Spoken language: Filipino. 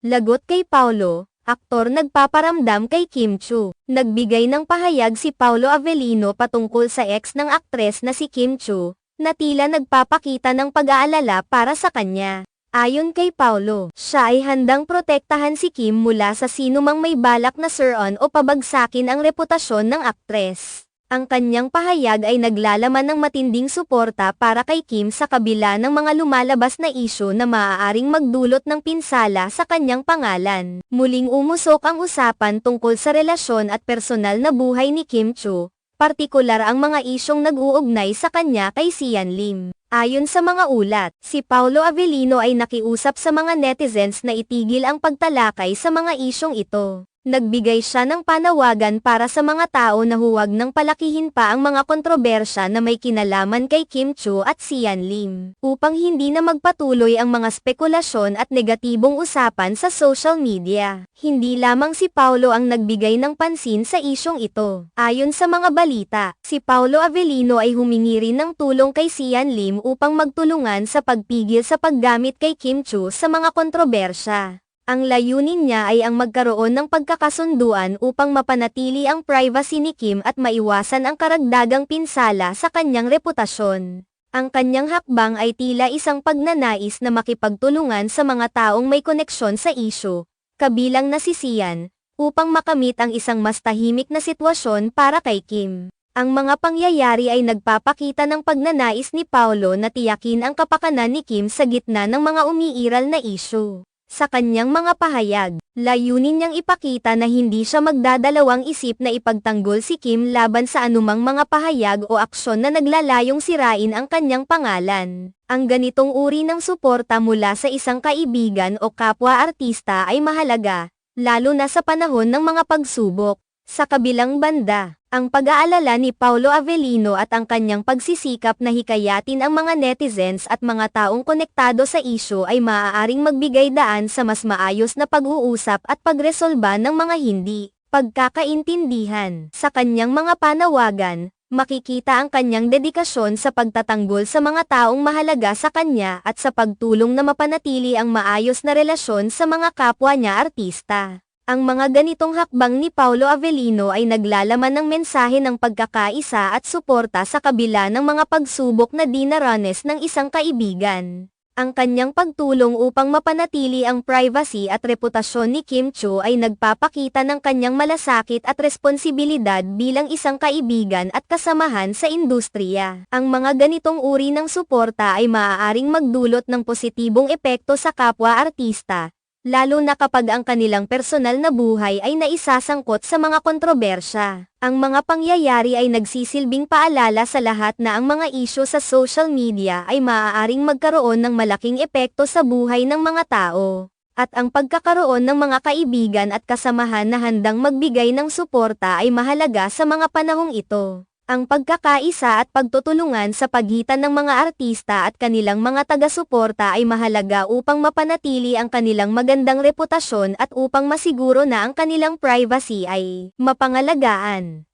Lagot kay Paulo, aktor nagpaparamdam kay Kim Chu. Nagbigay ng pahayag si Paulo Avellino patungkol sa ex ng aktres na si Kim Chu, na tila nagpapakita ng pag-aalala para sa kanya. Ayon kay Paulo, siya ay handang protektahan si Kim mula sa sinumang may balak na suron o pabagsakin ang reputasyon ng aktres. Ang kanyang pahayag ay naglalaman ng matinding suporta para kay Kim sa kabila ng mga lumalabas na isyu na maaaring magdulot ng pinsala sa kanyang pangalan. Muling umusok ang usapan tungkol sa relasyon at personal na buhay ni Kim Chu, partikular ang mga isyong nag-uugnay sa kanya kay Sian Lim. Ayon sa mga ulat, si Paulo Avellino ay nakiusap sa mga netizens na itigil ang pagtalakay sa mga isyong ito. Nagbigay siya ng panawagan para sa mga tao na huwag nang palakihin pa ang mga kontrobersya na may kinalaman kay Kim Chu at Sian Lim, upang hindi na magpatuloy ang mga spekulasyon at negatibong usapan sa social media. Hindi lamang si Paulo ang nagbigay ng pansin sa isyong ito. Ayon sa mga balita, si Paulo Avellino ay humingi rin ng tulong kay Sian Lim upang magtulungan sa pagpigil sa paggamit kay Kim Chu sa mga kontrobersya. Ang layunin niya ay ang magkaroon ng pagkakasunduan upang mapanatili ang privacy ni Kim at maiwasan ang karagdagang pinsala sa kanyang reputasyon. Ang kanyang hakbang ay tila isang pagnanais na makipagtulungan sa mga taong may koneksyon sa isyu, kabilang na si Sian, upang makamit ang isang mas tahimik na sitwasyon para kay Kim. Ang mga pangyayari ay nagpapakita ng pagnanais ni Paulo na tiyakin ang kapakanan ni Kim sa gitna ng mga umiiral na isyu. Sa kanyang mga pahayag, layunin niyang ipakita na hindi siya magdadalawang isip na ipagtanggol si Kim laban sa anumang mga pahayag o aksyon na naglalayong sirain ang kanyang pangalan. Ang ganitong uri ng suporta mula sa isang kaibigan o kapwa-artista ay mahalaga, lalo na sa panahon ng mga pagsubok. Sa kabilang banda, ang pag-aalala ni Paulo Avellino at ang kanyang pagsisikap na hikayatin ang mga netizens at mga taong konektado sa isyu ay maaaring magbigay daan sa mas maayos na pag-uusap at pagresolba ng mga hindi pagkakaintindihan. Sa kanyang mga panawagan, makikita ang kanyang dedikasyon sa pagtatanggol sa mga taong mahalaga sa kanya at sa pagtulong na mapanatili ang maayos na relasyon sa mga kapwa niya artista. Ang mga ganitong hakbang ni Paulo Avellino ay naglalaman ng mensahe ng pagkakaisa at suporta sa kabila ng mga pagsubok na dinaranas ng isang kaibigan. Ang kanyang pagtulong upang mapanatili ang privacy at reputasyon ni Kim Chu ay nagpapakita ng kanyang malasakit at responsibilidad bilang isang kaibigan at kasamahan sa industriya. Ang mga ganitong uri ng suporta ay maaaring magdulot ng positibong epekto sa kapwa-artista, lalo na kapag ang kanilang personal na buhay ay naisasangkot sa mga kontrobersya. Ang mga pangyayari ay nagsisilbing paalala sa lahat na ang mga isyu sa social media ay maaaring magkaroon ng malaking epekto sa buhay ng mga tao. At ang pagkakaroon ng mga kaibigan at kasamahan na handang magbigay ng suporta ay mahalaga sa mga panahong ito. Ang pagkakaisa at pagtutulungan sa pagitan ng mga artista at kanilang mga taga-suporta ay mahalaga upang mapanatili ang kanilang magandang reputasyon at upang masiguro na ang kanilang privacy ay mapangalagaan.